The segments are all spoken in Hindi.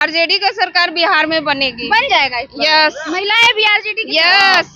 आरजेडी का सरकार बिहार में बनेगी, बन जाएगा इस बार। यस। महिलाएं भी आरजेडी की यस।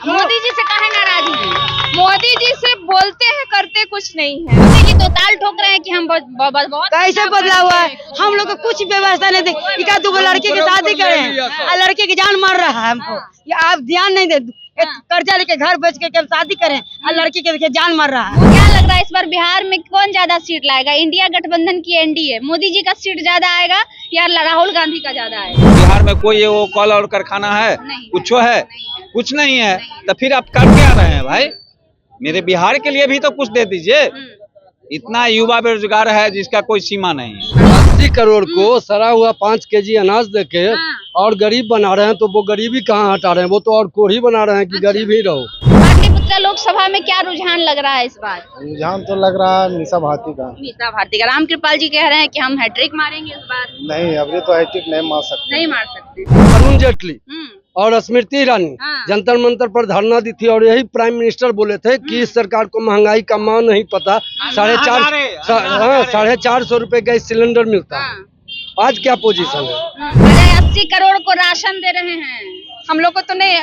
मोदी जी से काहे नाराज हैं? मोदी जी से बोलते हैं करते कुछ नहीं है। मोदी जी तो ताल ठोक रहे हैं कि हम बहुत कैसे बदला हुआ है? हम लोग को कुछ व्यवस्था नहीं दी। इका दो लड़के की शादी करें और लड़के की जान मार रहा है हमको। ये आप ध्यान नहीं दे, कर्जा लेके घर बेच के शादी करें और लड़की के देखिए जान मार रहा है। तो क्या लग रहा है इस बार बिहार में कौन ज्यादा सीट लाएगा? इंडिया गठबंधन की एनडीए? मोदी जी का सीट ज्यादा आएगा या राहुल गांधी का ज्यादा आएगा? बिहार में कोई वो कल और कारखाना है? कुछ है? कुछ नहीं है। तो फिर आप कर क्या रहे हैं भाई? मेरे बिहार के लिए भी तो कुछ दे दीजिए। इतना युवा बेरोजगार है जिसका कोई सीमा नहीं है। 80 करोड़ को सड़ा हुआ 5 केजी अनाज देके और गरीब बना रहे हैं, तो वो गरीबी कहाँ हटा रहे हैं? वो तो और कोढ़ी बना रहे हैं कि गरीब ही रहो। पाटलिपुत्र लोकसभा में क्या रुझान लग रहा है इस बार? रुझान तो लग रहा है मीसा भारती का। मीसा भारती का। राम कृपाल जी कह रहे हैं कि हम हैट्रिक मारेंगे इस बार। नहीं, अभी तो हैट्रिक नहीं मार सकते। नहीं मार सकते। अरुण जेटली और स्मृति ईरानी जंतर मंतर पर धरना दी थी और यही प्राइम मिनिस्टर बोले थे कि इस सरकार को महंगाई का मान नहीं पता। 450 रुपए गैस सिलेंडर मिलता है। आज क्या पोजीशन है? 80 करोड़ को राशन दे रहे हैं। हम लोग को तो नहीं,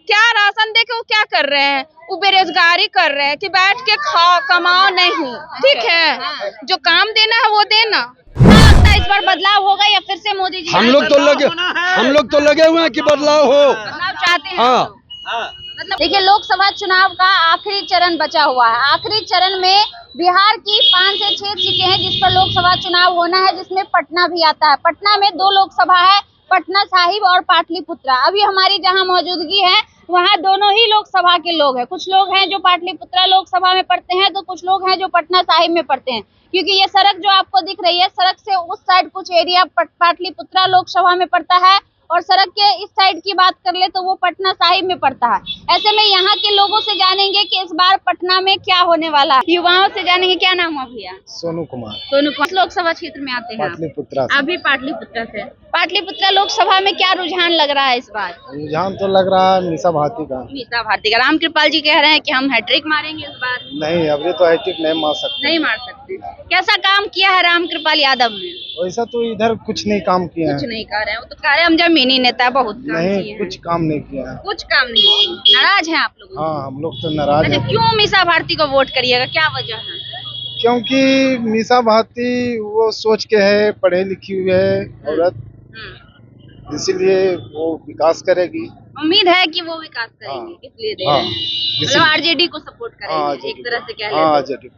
क्या राशन दे के वो क्या कर रहे हैं? वो बेरोजगारी कर रहे हैं कि बैठ के खाओ कमाओ नहीं, ठीक है? जो काम देना है वो देना। क्या लगता है इस बार बदलाव होगा या फिर से मोदी जी? हम लोग तो लगे हुए हैं कि बदलाव हो। बदलाव चाहते हैं। हाँ। मतलब देखिए, लोकसभा चुनाव का आखिरी चरण बचा हुआ है। आखिरी चरण में बिहार की 5 से 6 सीटें हैं जिस पर लोकसभा चुनाव होना है, जिसमें पटना भी आता है। पटना में 2 लोकसभा है, पटना साहिब और पाटलिपुत्रा। अभी हमारी जहां मौजूदगी है वहां दोनों ही लोकसभा के लोग हैं। कुछ लोग हैं जो पाटलिपुत्रा लोकसभा में पढ़ते हैं, तो कुछ लोग हैं जो पटना साहिब में पढ़ते हैं। क्योंकि ये सड़क जो आपको दिख रही है, सड़क से उस साइड कुछ एरिया पाटलिपुत्रा लोकसभा में पड़ता है और सड़क के इस साइड की बात कर ले तो वो पटना साहिब में पड़ता है। ऐसे में यहाँ के लोगों से जानेंगे कि इस बार पटना में क्या होने वाला है। युवाओं से जानेंगे। क्या नाम है भैया? सोनू कुमार। सोनू कुमार। लोकसभा क्षेत्र में आते हैं पाटलिपुत्रा। अभी पाटलिपुत्रा से। पाटलिपुत्रा लोकसभा में क्या रुझान लग रहा है इस बार? रुझान तो लग रहा है मीसा भारती का। मीसा भारती का। राम कृपाल जी कह रहे हैं कि हम हैट्रिक मारेंगे इस बार। नहीं, अभी तो हैट्रिक नहीं मार सकते। नहीं मार सकते। कैसा काम किया है राम कृपाल यादव ने? वैसा तो इधर कुछ नहीं काम किया है। कुछ नहीं कर रहे हैं। वो तो कह रहे हैं हम जमीनी नेता, बहुत काम नहीं, किए हैं। कुछ काम नहीं किया है। कुछ काम नहीं। नाराज हैं आप लोग? हाँ, हम लोग तो नाराज अच्छा, हैं। क्यों मीसा भारती को वोट करिएगा? क्या वजह है? क्योंकि मीसा भारती वो सोच के है, पढ़े लिखी हुई है औरत, इसीलिए वो विकास करेगी। उम्मीद है कि वो विकास करेंगे, इसलिए दे रहे हैं। मतलब आरजेडी को सपोर्ट करेंगे एक तरह से, कह लें आरजेडी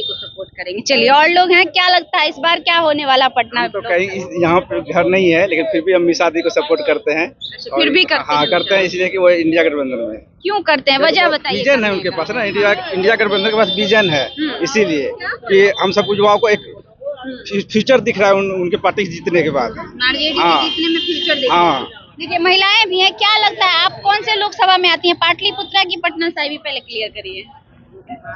को सपोर्ट करेंगे। चलिए, और लोग हैं, क्या लगता है इस बार क्या होने वाला पटना में? तो कहीं यहाँ पे घर नहीं है, लेकिन फिर भी हम मीसा दी को सपोर्ट करते हैं। फिर भी करते हैं? करते हैं इसलिए कि वो इंडिया गठबंधन में। क्यों करते हैं? वजह बताइए। विजन है उनके पास ना, इंडिया गठबंधन के पास विजन है, इसीलिए कि हम सब युवाओं को एक फ्यूचर दिख रहा है उनके पार्टी जीतने के बाद। आरजेडी जीतने में फ्यूचर दिख रहा है। हाँ। देखिए, महिलाएं भी हैं। क्या लगता है आप कौन से लोकसभा में आती हैं? पाटलिपुत्रा की पटना साहिब? पहले क्लियर करिए।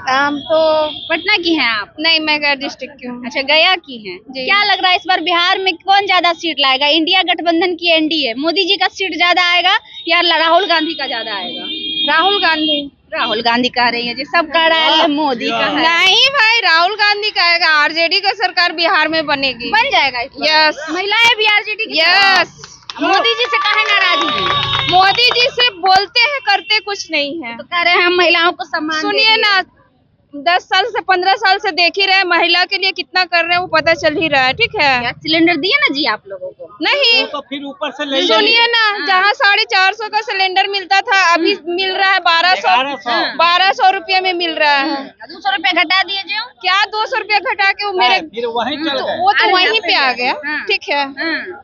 हम तो पटना की हैं आप? नहीं, मैं गया डिस्ट्रिक्ट की हूँ। अच्छा, गया की हैं। क्या लग रहा है इस बार बिहार में कौन ज्यादा सीट लाएगा? इंडिया गठबंधन की एनडीए? मोदी जी का सीट ज्यादा आएगा या राहुल गांधी का ज्यादा आएगा? राहुल गांधी। राहुल गांधी कह रही है जी, सब कह रहा है मोदी का है। नहीं भाई, राहुल गांधी का आएगा। आरजेडी का सरकार बिहार में बनेगी, बन जाएगा इस बार। यस। महिलाएं भी आरजेडी की? यस। मोदी जी से काहे नाराज हैं? मोदी जी से बोलते हैं करते कुछ नहीं है। तो कह रहे हैं हम महिलाओं को सम्मान सुनिए ना, 10 साल से 15 साल से देख ही रहे, महिला के लिए कितना कर रहे हैं वो पता चल ही रहा है, ठीक है? गैस सिलेंडर दिए ना जी आप लोगों को? नहीं, तो फिर ऊपर से ले सुनिए ना, जहाँ 450 का सिलेंडर मिलता था अभी मिल रहा है 1200 रुपये में मिल रहा है। 200 रुपया घटा दिए जो। क्या 200 रुपया घटा के वो मेरे फिर वहीं चल गए। वो तो वहीं पे आ गया, ठीक है?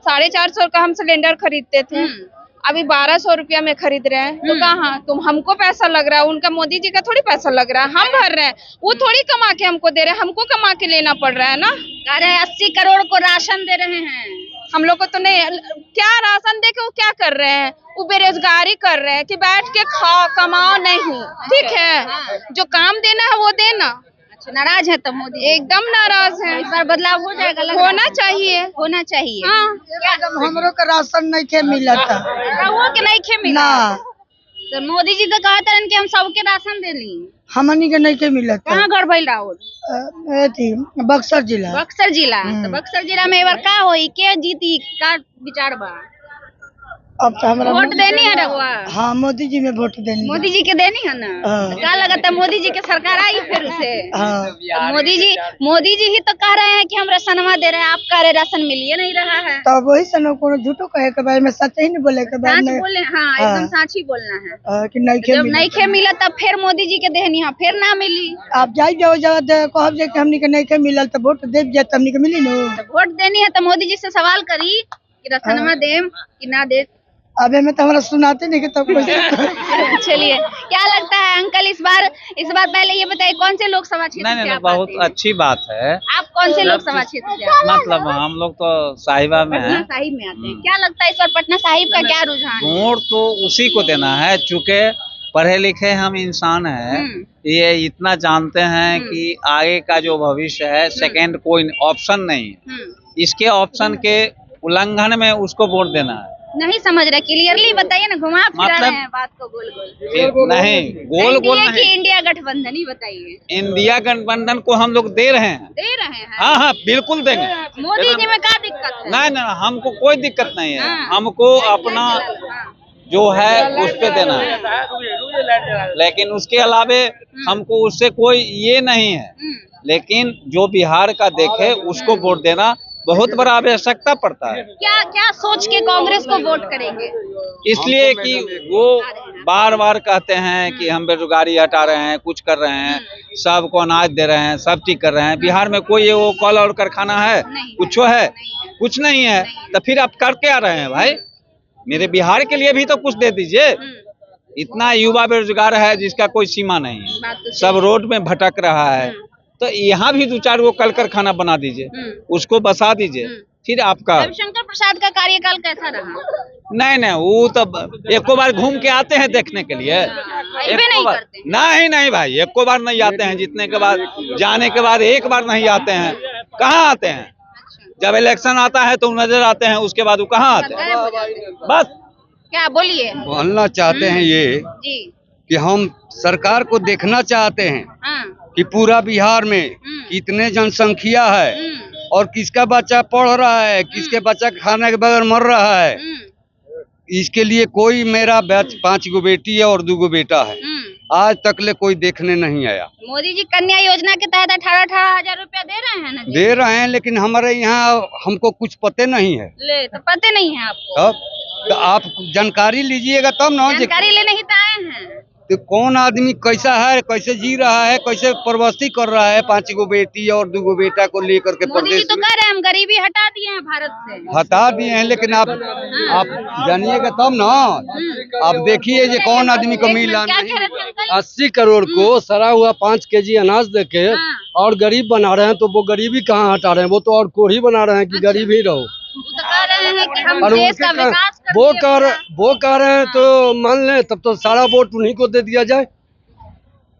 450 का हम सिलेंडर खरीदते थे, अभी 1200 रुपया में खरीद रहे हैं। तो कहाँ तुम, हमको पैसा लग रहा है, उनका मोदी जी का थोड़ी पैसा लग रहा है, हम भर रहे हैं। वो थोड़ी कमा के हमको दे रहे हैं, हमको कमा के लेना पड़ रहा है ना। कह रहे हैं 80 करोड़ को राशन दे रहे हैं। हम लोग को तो नहीं, क्या राशन दे के वो क्या कर रहे हैं? वो बेरोजगारी कर रहे हैं कि बैठ के खाओ कमाओ नहीं, ठीक है? जो काम देना है वो देना। अच्छा, नाराज है तो मोदी? एकदम नाराज है। इस बार बदलाव हो जाएगा? होना चाहिए, होना चाहिए। हाँ। हमरो का राशन नहीं खे मिलता। रहुआ के नहीं खे मिला? तो मोदी जी तो कहते हैं कि हम सबके राशन दे ली, हमनी के नहीं के मिलत कहाँ घर भइल राहुल? बक्सर जिला। बक्सर जिला। तो बक्सर जिला में एबार का होई, के जीती, का विचार बा? अब तो हमारा वोट देनी है रघुआ? हाँ, मोदी जी में वोट देनी। मोदी जी के देनी है ना? हाँ। तो क्या लगता है मोदी जी के सरकार आई फिर से? हाँ। तो मोदी जी ही तो कह रहे हैं कि हम राशनवा दे रहे हैं, आप कह रहे राशन मिलिए नहीं रहा है। तो वही से ना कोनो झूठो कहे के बारे में सच ही नहीं बोले के बारे सच में। बोले, हाँ एकदम सच ही बोलना है। कि नहीं खे जब नहीं खे मिला तब फिर मोदी जी के देनी है, फिर ना मिली। आप जाई जाओ कहब जे कि हमनी के नहीं खे मिलल तो वोट देब जे हमनी के मिली नो। वोट देनी है तो मोदी जी से सवाल करी कि राशनवा देम कि ना दे। अबे में तो हमारा सुनाते नहीं कि तब चलिए, क्या लगता है अंकल इस बार पहले ये बताइए कौन से लोकसभा क्षेत्र से आप बहुत आते हैं? अच्छी बात है। आप कौन से लोकसभा क्षेत्र से आते हैं? मतलब हम लोग तो साहिबा में पटना हैं। साहिब में आते हैं। क्या लगता है इस बार पटना साहिब का क्या रुझान है? वोट तो उसी को देना है, चूँकि पढ़े लिखे हम इंसान हैं, ये इतना जानते हैं कि आगे का जो भविष्य है सेकंड कोई ऑप्शन नहीं है। इसके ऑप्शन के उल्लंघन में उसको वोट देना है। नहीं समझ रहे, क्लियरली बताइए ना, घुमा फिरा रहे हैं बात को गोल गोल। नहीं, गोल गोल एनडीए की नहीं। इंडिया गठबंधन ही बताइए। इंडिया गठबंधन को हम लोग दे रहे हैं। दे रहे हैं? हाँ हाँ, बिल्कुल देंगे। मोदी जी में क्या दिक्कत है? नहीं नहीं, हमको कोई दिक्कत नहीं है। हाँ। हमको अपना जो है उस पे देना है, लेकिन उसके अलावे हमको उससे कोई ये नहीं है। लेकिन जो बिहार का देखे उसको वोट देना बहुत बड़ा आवश्यकता पड़ता है। क्या क्या सोच के कांग्रेस को वोट करेंगे? इसलिए कि वो बार बार कहते हैं कि हम बेरोजगारी हटा रहे हैं, कुछ कर रहे हैं, सबको अनाज दे रहे हैं, सब चीज कर रहे हैं। बिहार में कोई वो कल और कारखाना है? कुछ है? कुछ नहीं है। तो फिर आप करके आ रहे हैं भाई, मेरे बिहार के लिए भी तो कुछ दे दीजिए। इतना युवा बेरोजगार है जिसका कोई सीमा नहीं है, सब रोड में भटक रहा है। तो यहाँ भी 2-4 वो कल कारखाना बना दीजिए, उसको बसा दीजिए, फिर आपका। रविशंकर प्रसाद का कार्यकाल कैसा रहा? नहीं, वो तो एको बार घूम के आते हैं देखने के लिए। नहीं करते? नहीं भाई, एको बार नहीं आते हैं। जीतने के बाद, जाने के बाद एक बार नहीं आते हैं। कहाँ आते हैं? जब इलेक्शन आता है तो नजर आते हैं, उसके बाद वो कहाँ आते हैं? बस। क्या बोलिए? बोलना चाहते हैं ये जी कि हम सरकार को देखना चाहते हैं कि पूरा बिहार में कितने जनसंख्या है और किसका बच्चा पढ़ रहा है, किसके बच्चा खाने के बगैर मर रहा है। इसके लिए कोई मेरा 5 गो बेटी है और 2 गो बेटा है, आज तक ले कोई देखने नहीं आया। मोदी जी कन्या योजना के तहत 18 हजार रुपया दे रहे हैं ना जी? दे रहे हैं, लेकिन हमारे यहाँ हमको कुछ पते नहीं है। ले तो पते नहीं है आपको? अब तो आप जानकारी लीजिएगा तब ना। जानकारी लेने ही तो आए हैं। तो कौन आदमी कैसा है, कैसे जी रहा है, कैसे प्रवस्ती कर रहा है 5 गो बेटी और 2 गो बेटा को लेकर के मोदी जी प्रदेश तो में। कह रहे हैं हम गरीबी हटा दिए हैं भारत से। हटा दिए हैं, लेकिन आप जानिएगा तब ना। आप देखिए ये कौन आदमी को मिला क्या नहीं। कह रहे थे अंकल? 80 करोड़ को सड़ा हुआ 5 केजी अनाज देके और गरीब बना रहे हैं, तो वो गरीबी कहाँ हटा रहे हैं? वो तो और कोढ़ी बना रहे हैं कि गरीब ही रहो। वो तो कह रहे हैं कि हम और देश का विकास कर वो दिए। कह रहे हैं तो मान लें, तब तो सारा वोट उन्हीं को दे दिया जाए।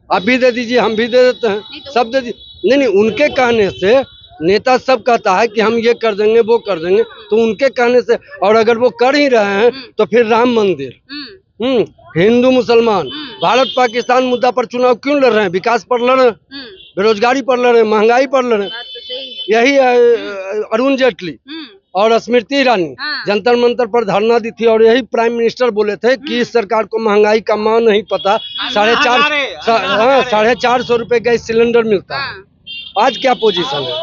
आप भी दे दीजिए, हम भी दे देते हैं, सब दे दीजिए। नहीं, उनके कहने से नेता सब कहता है कि हम ये कर देंगे वो कर देंगे, तो उनके कहने से, और अगर वो कर ही रहे हैं तो फिर राम मंदिर, हिंदू मुसलमान, भारत पाकिस्तान मुद्दा पर चुनाव क्यों लड़ रहे हैं? विकास पर लड़ रहे हैं, बेरोजगारी पर लड़ रहे हैं, महंगाई पर लड़ रहे हैं। बात तो सही है। यही अरुण जेटली और स्मृति ईरानी जंतर मंतर पर धरना दी थी, और यही प्राइम मिनिस्टर बोले थे कि इस सरकार को महंगाई का मान नहीं पता। 450 रुपए गैस सिलेंडर मिलता है। आज क्या पोजीशन है?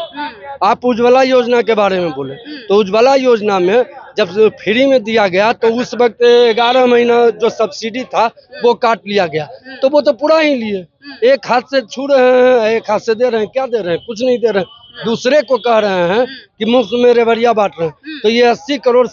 आप उज्ज्वला योजना के बारे में बोले, तो उज्ज्वला योजना में जब फ्री में दिया गया तो उस वक्त 11 महीना जो सब्सिडी था वो काट लिया गया, तो वो तो पूरा ही लिए। एक हाथ से छू रहे हैं, एक हाथ से दे रहे हैं। क्या दे रहे हैं? कुछ नहीं दे रहे हैं। दूसरे को कह रहे हैं कि मुफ्त में रेवड़िया बांट रहे हैं। तो ये 80 करोड़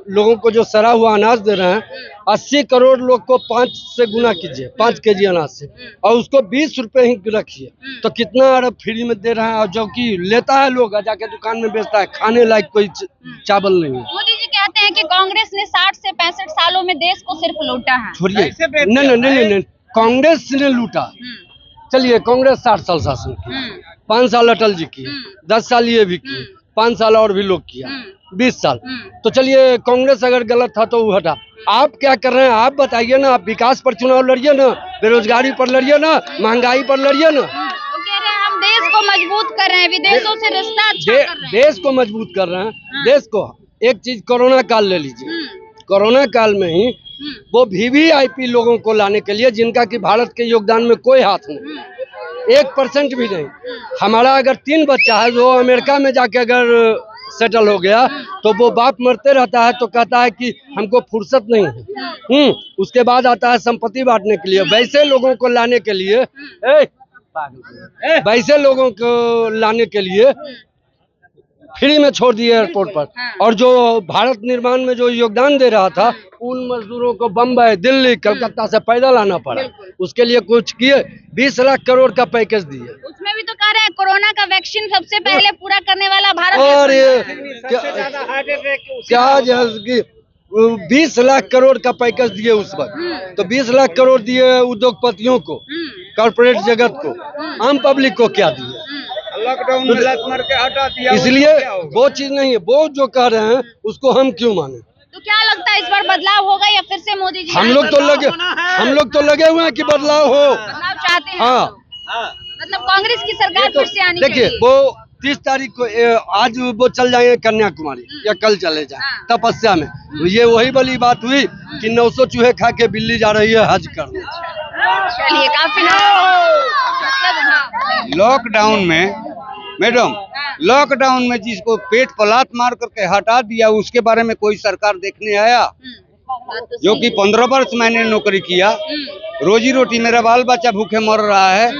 लोगों को जो सड़ा हुआ अनाज दे रहे हैं, 80 करोड़ लोग को 5 से गुना कीजिए, 5 केजी अनाज से, और उसको 20 रुपए ही रखिए, तो कितना अरब फ्री में दे रहे हैं। और जो कि लेता है लोग जाके दुकान में बेचता है, खाने लायक कोई चावल नहीं है। मोदी जी कहते हैं कि कांग्रेस ने 60 से 65 सालों में देश को सिर्फ लूटा है। छोड़िए, नहीं, कांग्रेस ने लूटा। चलिए, कांग्रेस 60 साल शासन की, 5 साल अटल जी की, 10 साल ये भी की, 5 साल और भी लोग किया। 20 साल। तो चलिए कांग्रेस अगर गलत था तो वो हटा। आप क्या कर रहे हैं आप बताइए ना। आप विकास पर चुनाव लड़िए ना, बेरोजगारी पर लड़िए ना, महंगाई पर लड़िए ना। वो कह रहे हैं हम देश को मजबूत कर रहे हैं, विदेशों से रिश्ता अच्छा कर रहे हैं। देश को मजबूत कर रहे हैं। देश को एक चीज कोरोना काल ले लीजिए। कोरोना काल में ही वो VVIP लोगों को लाने के लिए जिनका कि भारत के योगदान में कोई हाथ नहीं, 1% भी नहीं। हमारा अगर 3 बच्चा है जो अमेरिका में जाके अगर सेटल हो गया तो वो बाप मरते रहता है तो कहता है कि हमको फुर्सत नहीं है। उसके बाद आता है संपत्ति बांटने के लिए। वैसे लोगों को लाने के लिए फ्री में छोड़ दिए एयरपोर्ट पर। और जो भारत निर्माण में जो योगदान दे रहा था उन मजदूरों को बम्बई, दिल्ली, कलकत्ता से पैदल आना पड़ा। उसके लिए कुछ किए, 20 लाख करोड़ का पैकेज दिए। उसमें भी तो कह रहे हैं कोरोना का वैक्सीन सबसे पहले पूरा करने वाला भारत है। और ये क्या 20 लाख करोड़ का पैकेज दिए उस वक्त। तो 20 लाख करोड़ दिए उद्योगपतियों को, कॉर्पोरेट जगत को, आम पब्लिक को क्या दिए? लॉकडाउन में लात मार के हटा दिया। इसलिए वो चीज नहीं है। वो जो कह रहे हैं उसको हम क्यों माने? तो क्या लगता है इस बार बदलाव होगा या फिर से मोदी जी? हम लोग तो लगे हुए हैं कि बदलाव हो। बदलाव चाहते हैं। हाँ, मतलब कांग्रेस की सरकार फिर से आनी देखिए चाहिए। वो 30 तारीख को आज वो चल जाएंगे कन्याकुमारी या कल चले जाए तपस्या में। ये वही वाली बात हुई कि 900 चूहे खा के बिल्ली जा रही है हज करने। चलिए काफी लॉकडाउन में मैडम, लॉकडाउन में जिसको पेट पलात मार करके हटा दिया उसके बारे में कोई सरकार देखने आया? जो कि 15 वर्ष मैंने नौकरी किया, रोजी रोटी मेरा बाल बच्चा भूखे मर रहा है,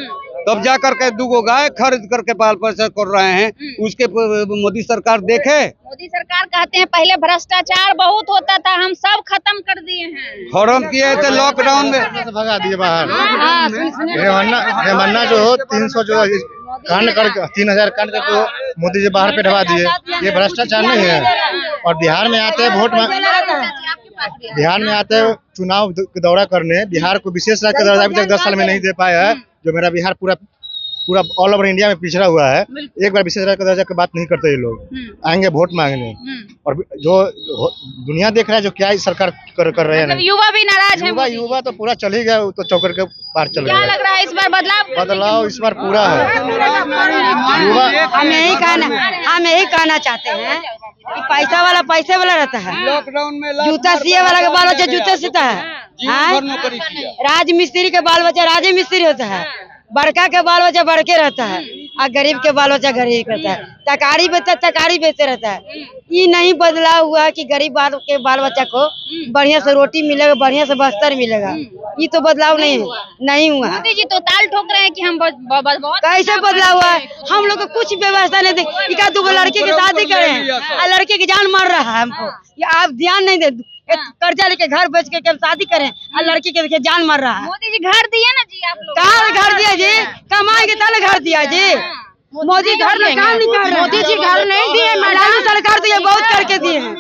तब जा करके 2 गाय खरीद करके पाल पोषण कर रहे हैं। उसके मोदी सरकार देखे? मोदी सरकार कहते हैं पहले भ्रष्टाचार बहुत होता था, हम सब खत्म कर दिए हैं। खत्म किए थे लॉकडाउन में, भगा दिए बाहर। हेमन्ना जो 300 जो कांड करके 3000 कांड करके मोदी जी बाहर पे ढवा दिए। ये भ्रष्टाचार नहीं है। और बिहार में आते हैं बिहार में आते हैं चुनाव दौरा करने। बिहार को विशेष राज्य का दर्जा अभी तक 10 साल में नहीं दे पाया है। जो मेरा बिहार पूरा ऑल ओवर इंडिया में पिछड़ा हुआ है। एक बार विशेष राज्य का दर्जा की बात नहीं करते ये लोग। आएंगे वोट मांगने। और जो दुनिया देख रहा है जो क्या सरकार कर रहे हैं। युवा भी नाराज है। युवा तो पूरा चल ही गया, तो चौकर के पार चल गया। क्या लग रहा है इस बार बदलाव इस बार पूरा है। युवा हम यही कहना चाहते हैं कि पैसा वाला पैसे वाला रहता है, लॉकडाउन में जूता सिए वाला के बाल बच्चा जूते सीता है, राज मिस्त्री के बाल बच्चा राजे मिस्त्री होता है, बड़का के बाल बच्चा बड़के रहता है और गरीब के बाल बच्चा गरीब रहता है। तकारी बेचता तकारी बेचते रहता है। ये नहीं बदलाव हुआ कि गरीब के बाल बच्चा को बढ़िया से रोटी मिलेगा, बढ़िया से बस्तर मिलेगा। ये तो बदलाव नहीं हुआ। मोदी जी तो ताल ठोक रहे हैं कि हम बहुत कैसे बदलाव हुआ है? हम लोग को कुछ व्यवस्था नहीं दी। 1-2 लड़की की शादी करें और लड़के की जान मार रहा है हमको। ये आप ध्यान नहीं दे। कर्जा लेके घर बेच के हम शादी करें और लड़की के जान मार रहा है। मोदी जी घर दिए ना जी आप लोग? कहाँ घर दिया जी? कमाएंगे तब घर दिया जी। मोदी घर नहीं कर रहे। मोदी जी घर नहीं दिए, अडानी सरकार तो ये बहुत करके दिए हैं।